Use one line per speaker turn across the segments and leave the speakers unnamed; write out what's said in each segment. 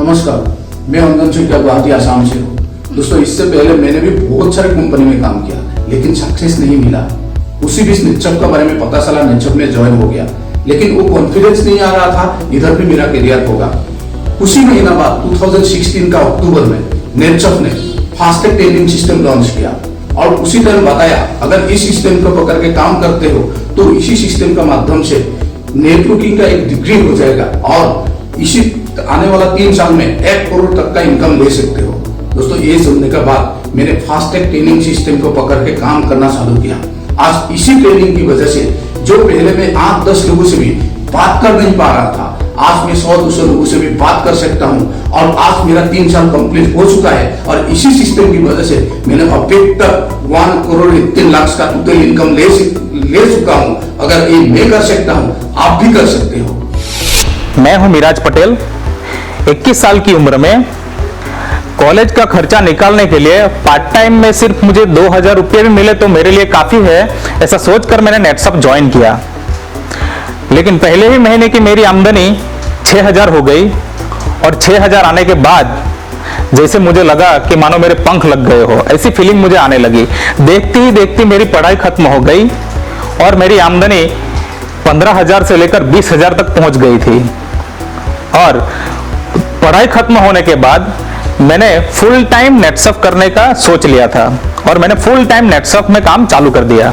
नमस्कार, मैं अंगन चुटिया गुवाहाटी आसाम से हूँ। दोस्तों, इससे पहले मैंने भी बहुत सारे कंपनी में काम किया, लेकिन सक्सेस नहीं मिला। उसी बीच नेटसप के बारे में पता चला, नेटसप में ज्वाइन हो गया, लेकिन वो कॉन्फिडेंस नहीं आ रहा था इधर भी मेरा करियर होगा। उसी महीना बाद 2016 का अक्टूबर में नेटसप ने फास्टैग ट्रेनिंग सिस्टम लॉन्च किया और उसी टाइम बताया अगर इस सिस्टम को पकड़ के काम करते हो तो इसी सिस्टम का माध्यम से नेटवर्किंग का एक डिग्री हो जाएगा और इसी आने वाला 3 साल में 1 करोड़ तक का इनकम ले सकते हो। दोस्तों, ये सुनने के बाद मैंने फास्टैग ट्रेनिंग सिस्टम को पकड़ के काम करना चालू किया। आज इसी ट्रेनिंग की वजह से जो पहले मैं 8-10 लोगों से भी बात कर नहीं पा रहा था, आज मैं 100-200 लोगों से भी बात कर सकता हूँ और आज मेरा 3 साल कंप्लीट हो चुका है और इसी सिस्टम की वजह से मैंने अभी तक 1 करोड़ 3 लाख का टोटल इनकम ले चुका हूँ। अगर ये मैं कर सकता हूँ, आप भी कर सकते हो।
मैं हूं मिराज पटेल। 21 साल की उम्र में कॉलेज का खर्चा निकालने के लिए पार्ट टाइम में सिर्फ मुझे 2000 रुपये भी मिले तो मेरे लिए काफी है, ऐसा सोचकर मैंने नेटसप ज्वाइन किया। लेकिन पहले ही महीने की मेरी आमदनी 6000 हो गई और 6000 आने के बाद जैसे मुझे लगा कि मानो मेरे पंख लग गए हो, ऐसी फीलिंग मुझे आने लगी। देखती ही देखती मेरी पढ़ाई खत्म हो गई और मेरी आमदनी 15,000 से लेकर 20,000 तक पहुंच गई थी। और पढ़ाई खत्म होने के बाद मैंने फुल टाइम नेटसप करने का सोच लिया था और मैंने फुल टाइम नेटसप में काम चालू कर दिया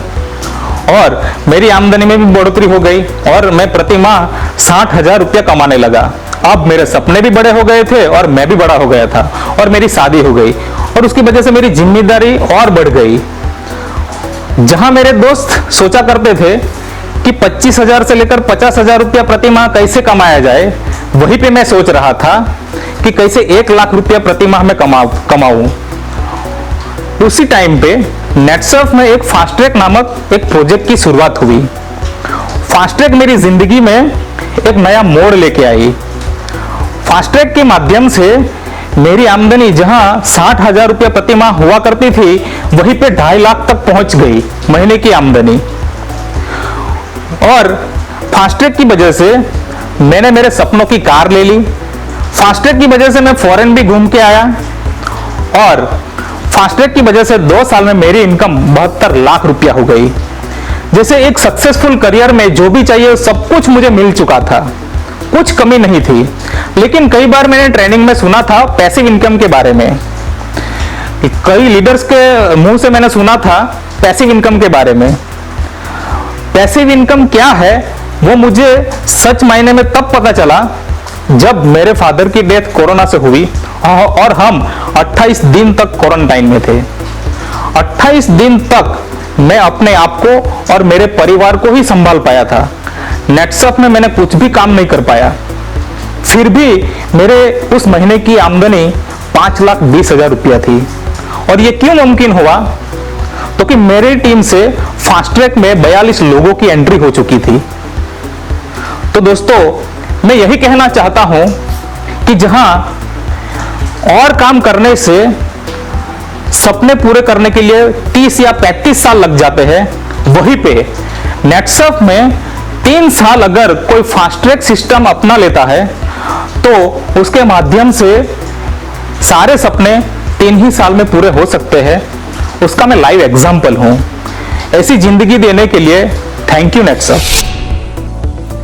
और मेरी आमदनी में भी बढ़ोतरी हो गई और मैं प्रति माह 60,000 रुपया कमाने लगा। अब मेरे सपने भी बड़े हो गए थे और मैं भी बड़ा हो गया था और मेरी शादी हो गई और उसकी वजह से मेरी जिम्मेदारी और बढ़ गई। जहां मेरे दोस्त सोचा करते थे कि 25,000 से लेकर 50,000 रुपया प्रति माह कैसे कमाया जाए, वहीं पे मैं सोच रहा था कि कैसे 1 लाख रुपया प्रति माह में कमाऊं। उसी टाइम पे नेटसप में एक फास्टैग नामक एक प्रोजेक्ट की शुरुआत हुई। फास्टैग मेरी जिंदगी में एक नया मोड़ लेके आई। फास्टैग के माध्यम से मेरी आमदनी जहां 60,000 रुपया प्रति माह हुआ करती थी, वहीं पे 2.5 लाख तक पहुंच गई महीने की आमदनी। और फास्टैग की वजह से मैंने मेरे सपनों की कार ले ली। फास्टैग की वजह से मैं फॉरेन भी घूम के आया और फास्टैग की वजह से 2 साल में मेरी इनकम 72 लाख रुपया हो गई। जैसे एक सक्सेसफुल करियर में जो भी चाहिए सब कुछ मुझे मिल चुका था, कुछ कमी नहीं थी। लेकिन कई बार मैंने ट्रेनिंग में सुना था पैसिव इनकम के बारे में, कई लीडर्स के मुंह से मैंने सुना था पैसिव इनकम के बारे में। पैसिव इनकम क्या है वो मुझे सच मायने में तब पता चला जब मेरे फादर की डेथ कोरोना से हुई और हम 28 दिन तक क्वारंटाइन में थे। 28 दिन तक मैं अपने आप को और मेरे परिवार को ही संभाल पाया था। नेटसप में मैंने कुछ भी काम नहीं कर पाया, फिर भी मेरे उस महीने की आमदनी 5,20,000 रुपया थी। और ये क्यों मुमकिन हुआ? तो कि मेरी टीम से फास्टैग में 42 लोगों की एंट्री हो चुकी थी। तो दोस्तों, मैं यही कहना चाहता हूं कि जहां और काम करने से सपने पूरे करने के लिए 30 या 35 साल लग जाते हैं, वहीं पे नेटसप में 3 साल अगर कोई फास्टैग सिस्टम अपना लेता है तो उसके माध्यम से सारे सपने 3 ही साल में पूरे हो सकते हैं। उसका मैं लाइव एग्जाम्पल हूं। ऐसी जिंदगी देने के लिए थैंक यू नेटसप।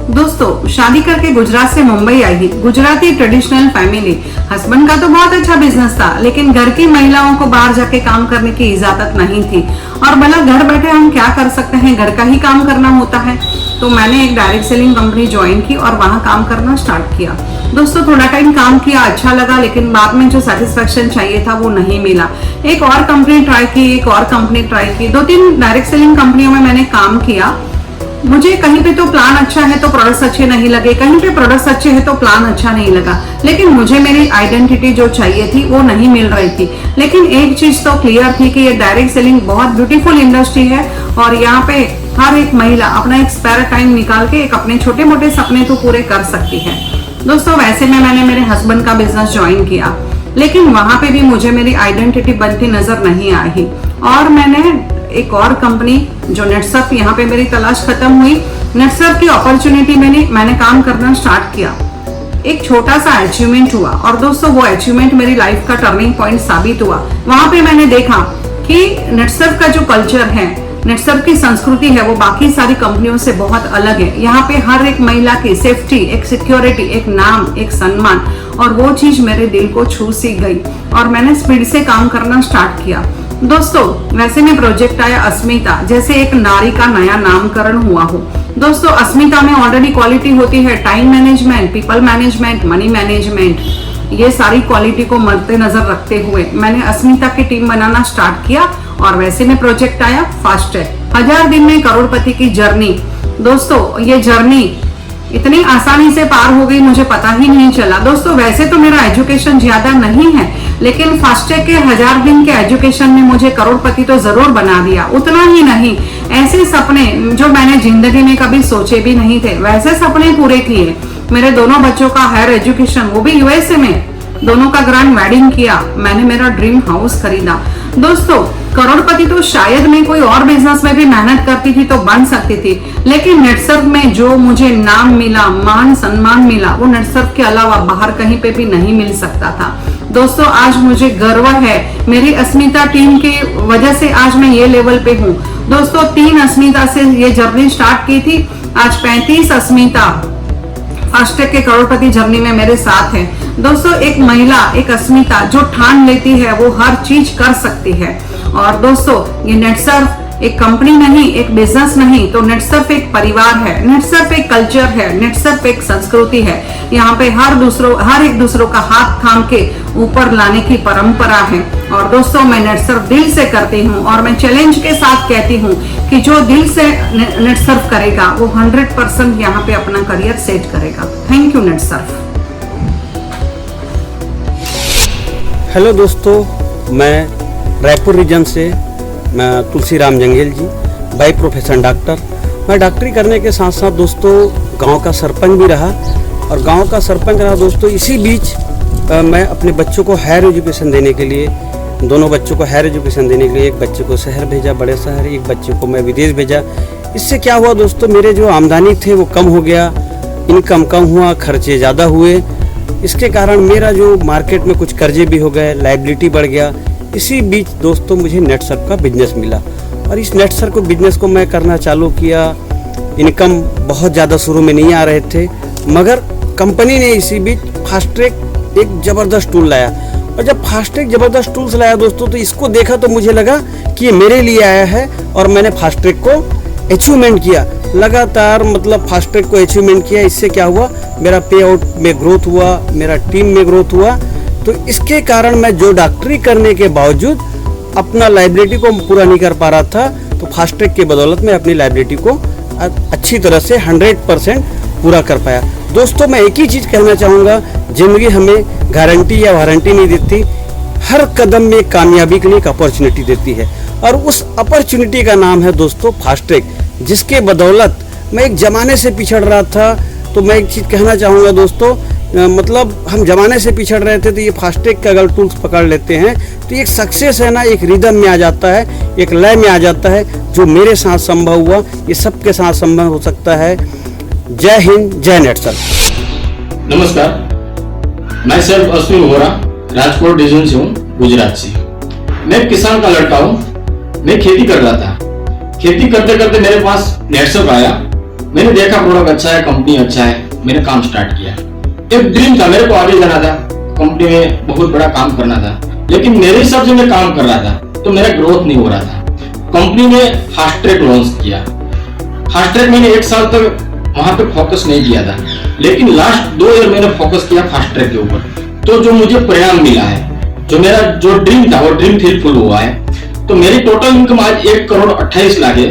दोस्तों, शादी करके गुजरात से मुंबई आई गुजराती ट्रेडिशनल फैमिली। हस्बैंड का तो बहुत अच्छा बिजनेस था, लेकिन घर की महिलाओं को बाहर जाके काम करने की इजाजत नहीं थी और भला घर बैठे हम क्या कर सकते हैं, घर का ही काम करना होता है। तो मैंने एक डायरेक्ट सेलिंग कंपनी ज्वाइन की और वहां काम करना स्टार्ट किया। दोस्तों, थोड़ा टाइम काम किया, अच्छा लगा, लेकिन बाद में जो सेटिस्फेक्शन चाहिए था वो नहीं मिला। एक और कंपनी ट्राई की, एक और कंपनी ट्राई की, 2-3 डायरेक्ट सेलिंग कंपनियों में मैंने काम किया। मुझे कहीं पे तो प्लान अच्छा है तो प्रोडक्ट्स अच्छे नहीं लगे, कहीं पे प्रोडक्ट्स अच्छे हैं तो प्लान अच्छा नहीं लगा, लेकिन मुझे मेरी आइडेंटिटी जो चाहिए थी वो नहीं मिल रही थी। लेकिन एक चीज तो क्लियर थी कि ये डायरेक्ट सेलिंग बहुत ब्यूटीफुल इंडस्ट्री है और यहाँ पे हर एक महिला अपना एक स्पेयर टाइम निकाल के एक अपने छोटे मोटे सपने तो पूरे कर सकती है। दोस्तों, वैसे में मैंने मेरे हस्बैंड का बिजनेस ज्वाइन किया, लेकिन वहां पे भी मुझे मेरी आइडेंटिटी बनती नजर नहीं आई और मैंने एक और कंपनी जो नेटसप, यहाँ पे मेरी तलाश खत्म हुई। नेटसप की अपॉर्चुनिटी मैंने काम करना स्टार्ट किया। एक छोटा सा अचीवमेंट हुआ और दोस्तों वो अचीवमेंट मेरी लाइफ का टर्निंग पॉइंट साबित हुआ। वहां पे मैंने देखा कि नेटसर्फ का जो कल्चर है, नेटसर्फ की संस्कृति है, वो बाकी सारी कंपनियों से बहुत अलग है। यहाँ पे हर एक महिला की सेफ्टी, एक सिक्योरिटी, एक नाम, एक सम्मान, और वो चीज मेरे दिल को छू सी गई और मैंने स्पीड से काम करना स्टार्ट किया। दोस्तों वैसे में प्रोजेक्ट आया अस्मिता, जैसे एक नारी का नया नामकरण हुआ हो। दोस्तों अस्मिता में ऑलरेडी क्वालिटी होती है time management, people management, money management, ये सारी क्वालिटी को मद्देनजर रखते हुए मैंने अस्मिता की टीम बनाना स्टार्ट किया और वैसे में प्रोजेक्ट आया फास्ट ट्रैक। 1000 दिन में करोड़पति की जर्नी। दोस्तों ये जर्नी इतनी आसानी से पार हो गई, मुझे पता ही नहीं चला। दोस्तों वैसे तो मेरा एजुकेशन ज्यादा नहीं है, लेकिन फास्ट ट्रैक के 1000 दिन के एजुकेशन ने मुझे करोड़पति तो जरूर बना दिया। उतना ही नहीं, ऐसे सपने जो मैंने जिंदगी में कभी सोचे भी नहीं थे, वैसे सपने पूरे किए। मेरे दोनों बच्चों का हायर एजुकेशन, वो भी यूएसए में, दोनों का ग्रैंड वेडिंग किया। मैंने मेरा ड्रीम हाउस खरीदा। दोस्तों करोड़पति तो शायद मैं कोई और बिजनेस में भी मेहनत करती थी तो बन सकती थी, लेकिन नेटसर्फ में जो मुझे नाम मिला, मान सम्मान मिला, वो नेटसर्फ के अलावा बाहर कहीं पे भी नहीं मिल सकता था। दोस्तों आज मुझे गर्व है, मेरी अस्मिता टीम की वजह से आज मैं ये लेवल पे हूँ। दोस्तों 3 अस्मिता से ये जर्नी स्टार्ट की थी, आज 35 अस्मिता फास्ट ट्रैक के करोड़पति जर्नी में मेरे साथ है। दोस्तों एक महिला, एक अस्मिता जो ठान लेती है वो हर चीज कर सकती है। और दोस्तों ये नेटसर्फ एक कंपनी नहीं, एक बिजनेस नहीं, तो नेटसर्फ एक परिवार है, नेटसर्फ एक कल्चर है, नेटसर्फ एक संस्कृति है। यहाँ पे हर एक दूसरों का हाथ थाम के ऊपर लाने की परंपरा है। और दोस्तों मैं नेटसर्फ दिल से करती हूँ और मैं चैलेंज के साथ कहती हूँ कि जो दिल से नेटसर्फ करेगा वो 100% यहाँ पे अपना करियर सेट करेगा। Thank you Netsurf.
हेलो दोस्तों, मैं रायपुर रीजन से मैं Tulsiram Jangel ji, by profession doctor. मैं डॉक्टरी करने के साथ साथ दोस्तों गांव का सरपंच भी रहा और गांव का सरपंच रहा दोस्तों। इसी बीच मैं अपने बच्चों को हायर एजुकेशन देने के लिए, दोनों बच्चों को हायर एजुकेशन देने के लिए, एक बच्चे को शहर भेजा, बड़े शहर, एक बच्चे को मैं विदेश भेजा। इससे क्या हुआ दोस्तों, मेरे जो आमदनी थे वो कम हो गया, इनकम कम हुआ, खर्चे ज़्यादा हुए। इसके कारण मेरा जो मार्केट में कुछ कर्जे भी हो गए, लायबिलिटी बढ़ गया। इसी बीच दोस्तों मुझे नेटसर्फ का बिजनेस मिला और इस नेटसर्फ को बिजनेस को मैं करना चालू किया। इनकम बहुत ज़्यादा शुरू में नहीं आ रहे थे, मगर कंपनी ने इसी बीच फास्ट ट्रैक एक ज़बरदस्त टूल लाया। और जब फास्ट ट्रैक ज़बरदस्त टूल्स लाया दोस्तों, तो इसको देखा तो मुझे लगा कि ये मेरे लिए आया है और मैंने फास्ट ट्रैक को अचीवमेंट किया लगातार, मतलब फास्ट ट्रैक को अचीवमेंट किया। इससे क्या हुआ, मेरा पे आउट में ग्रोथ हुआ, मेरा टीम में ग्रोथ हुआ। तो इसके कारण मैं जो डॉक्टरी करने के बावजूद अपना लायबिलिटी को पूरा नहीं कर पा रहा था, तो फास्ट ट्रैक के बदौलत मैं अपनी लायबिलिटी को अच्छी तरह से 100% पूरा कर पाया। दोस्तों मैं एक ही चीज़ कहना चाहूँगा, ज़िंदगी हमें गारंटी या वारंटी नहीं देती, हर कदम में कामयाबी के लिए एक अपॉर्चुनिटी देती है और उस अपॉर्चुनिटी का नाम है दोस्तों फास्ट ट्रैक, जिसके बदौलत मैं एक ज़माने से पिछड़ रहा था। तो मैं एक चीज़ कहना चाहूँगा दोस्तों, मतलब हम ज़माने से पिछड़ रहे थे, तो ये फास्ट ट्रैक का अगर टूल्स पकड़ लेते हैं तो एक सक्सेस है ना, एक रिदम में आ जाता है, एक लय में आ जाता है। जो मेरे साथ संभव हुआ ये सबके साथ संभव हो सकता है। जय हिंद, जय नेटसर्फ।
नमस्कार, मैं सर अश्विन वोरा राजकोट रीजन से हूँ, गुजरात से। मैं एक किसान का लड़का हूँ। मैं खेती कर रहा था। खेती करते करते मेरे पास नेटसर्फ आया। मैंने देखा प्रोडक्ट अच्छा है, कंपनी अच्छा है, मैंने काम स्टार्ट किया। एक ड्रीम था, मेरे को आगे जाना था, कंपनी में बहुत बड़ा काम करना था, लेकिन मेरे हिसाब से मैं काम कर रहा था तो मेरा ग्रोथ नहीं हो रहा था। कंपनी ने फास्ट ट्रैक लॉन्च किया। फास्ट ट्रैक मैंने 1 साल तक वहां पे फोकस नहीं किया था, लेकिन लास्ट 2 ईयर मैंने फोकस किया फास्ट ट्रैक के ऊपर। तो जो मुझे परिणाम मिला है, जो मेरा जो ड्रीम था वो ड्रीम फुल हुआ है। तो मेरी टोटल इनकम आज 1,28 लाख है,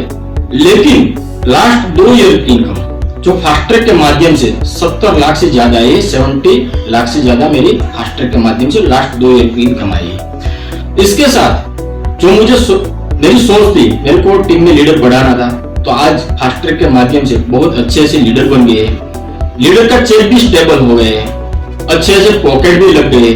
लेकिन लास्ट 2 ईयर की इनकम जो फास्ट ट्रैक के माध्यम से 70 लाख से ज्यादा है, 70 लाख से ज्यादा मेरी फास्ट ट्रैक के माध्यम से लास्ट 2 ईयर की इनकम आई है। इसके साथ जो मुझे मेरी सोच थी, मेरे को टीम में लीडर बढ़ाना था, तो आज फास्ट ट्रैक के माध्यम से बहुत अच्छे से लीडर बन गए। लीडर का चेक भी स्टेबल हो गए, अच्छे से पॉकेट भी लग गए।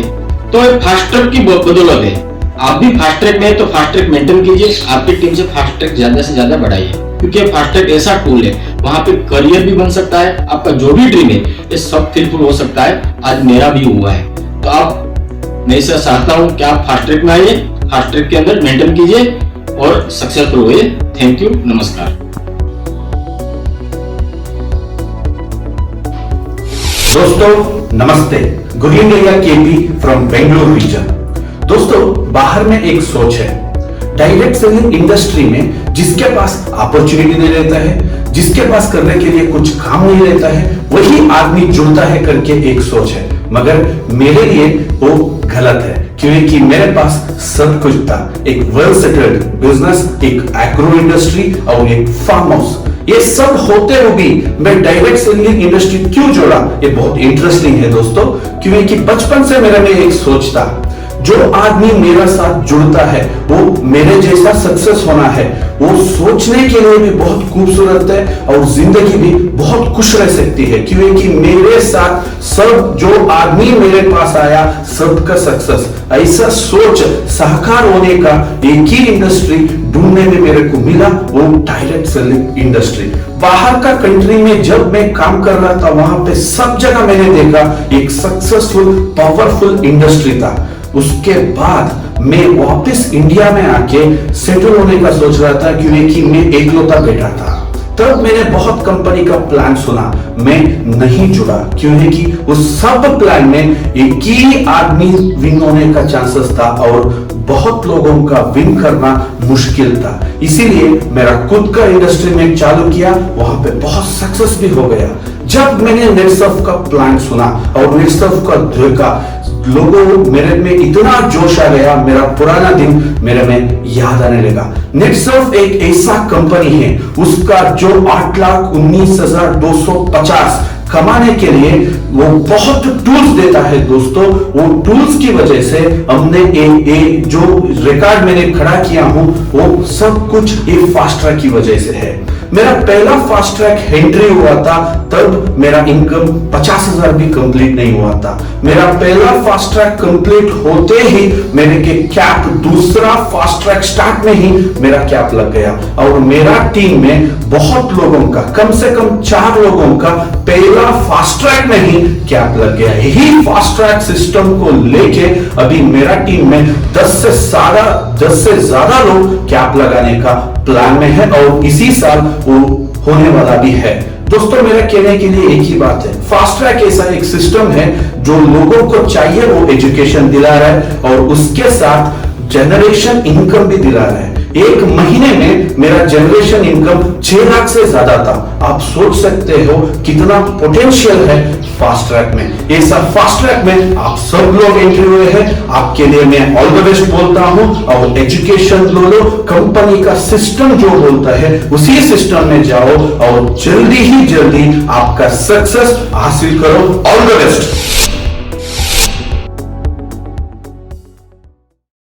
तो फास्ट ट्रैक की बदौलत है। आप भी फास्ट ट्रैक में तो फास्ट ट्रैक मेंटेन कीजिए, आपकी टीम से फास्ट ट्रैक ज्यादा से ज्यादा बढ़ाइए, क्योंकि फास्ट ट्रैक ऐसा टूल है वहां पे करियर भी बन सकता है, आपका जो भी ड्रीम है ये सब फुलफिल हो सकता है। आज मेरा भी हुआ है। तो आप मैं इसे चाहता हूं कि आप फास्ट ट्रैक में आइए, फास्ट ट्रैक के अंदर मेंटेन कीजिए और सक्सेसफुल हुए। थैंक यू, नमस्कार।
दोस्तों नमस्ते, good evening KP from Bengaluru region. दोस्तों बाहर में एक सोच है, डायरेक्ट सेलिंग इंडस्ट्री में जिसके पास अपॉर्चुनिटी नहीं रहता है, जिसके पास करने के लिए कुछ काम नहीं रहता है, वही आदमी जुड़ता है करके एक सोच है। मगर मेरे लिए वो गलत है, क्योंकि मेरे पास सब कुछ था। एक वेल सेटल्ड बिजनेस, एक एग्रो इंडस्ट्री और एक फार्म हाउस। ये सब होते हुए भी मैं डायरेक्ट सेलिंग इंडस्ट्री क्यों जोड़ा, ये बहुत इंटरेस्टिंग है दोस्तों। क्योंकि बचपन से मेरे में एक सोच था, जो आदमी मेरे साथ जुड़ता है वो मेरे जैसा सक्सेस होना है। वो सोचने के लिए भी बहुत खूबसूरत है और जिंदगी भी बहुत खुश रह सकती है, क्योंकि मेरे साथ सब जो आदमी मेरे पास आया सबका सक्सेस। ऐसा सोच साकार होने का एक ही इंडस्ट्री ढूंढने में मेरे को मिला, वो डायरेक्ट सेलिंग इंडस्ट्री। बाहर का कंट्री में जब मैं काम कर रहा था, वहां पे सब जगह मैंने देखा एक सक्सेसफुल पावरफुल इंडस्ट्री था। उसके बाद मैं वापस इंडिया में आके सेटल होने का सोच रहा था, क्योंकि मैं एकलौता बेटा था। तब मैंने बहुत कंपनी का प्लान सुना, मैं नहीं जुड़ा, क्योंकि उस सब प्लान में एक ही आदमी विन होने का चांसेस था और बहुत लोगों का विन करना मुश्किल था। इसीलिए मेरा खुद का इंडस्ट्री में चालू किया, वहां पे बहुत सक्सेस भी हो गया। जब मैंने नेटसर्फ का प्लान सुना और नेटसर्फ का देखा, लोगों मेरे में इतना जोश आ गया, मेरा पुराना दिन मेरे में याद आने लगा। नेटसर्फ एक ऐसा कंपनी है, उसका जो 8,19,250 कमाने के लिए वो बहुत टूल्स देता है दोस्तों। वो टूल्स की वजह से हमने जो रिकॉर्ड मैंने खड़ा किया हूं, वो सब कुछ ये फास्ट ट्रैक की वजह से है। मेरा पहला फास्ट ट्रैक एंट्री हुआ था, तब मेरा इनकम 50,000 भी कंप्लीट नहीं हुआ था। मेरा पहला फास्ट ट्रैक कंप्लीट होते ही मेरे के कैप, दूसरा फास्ट ट्रैक स्टार्ट में ही मेरा कैप लग गया और मेरा टीम में बहुत लोगों का, कम से कम 4 लोगों का पहला फास्ट ट्रैक में ही कैप लग गया। यही फास्ट ट्रैक सिस्टम को लेके अभी मेरा टीम में 10 से ज्यादा लोग कैप लगाने का प्लान में है और इसी साल वो होने वाला भी है। दोस्तों मेरा कहने के लिए एक ही बात है, फास्ट ट्रैक ऐसा एक सिस्टम है जो लोगों को चाहिए वो एजुकेशन दिला रहा है और उसके साथ जनरेशन इनकम भी दिला रहा है। एक महीने में मेरा जनरेशन इनकम 6 लाख से ज्यादा था। आप सोच सकते हो कितना पोटेंशियल है फास्ट ट्रैक में। ऐसा फास्ट ट्रैक में आप सब लोग एंट्री हुए हैं, आपके लिए मैं ऑल द बेस्ट बोलता हूं और एजुकेशन लो, कंपनी का सिस्टम जो बोलता है उसी सिस्टम में जाओ और जल्दी ही जल्दी आपका सक्सेस हासिल करो। All the best.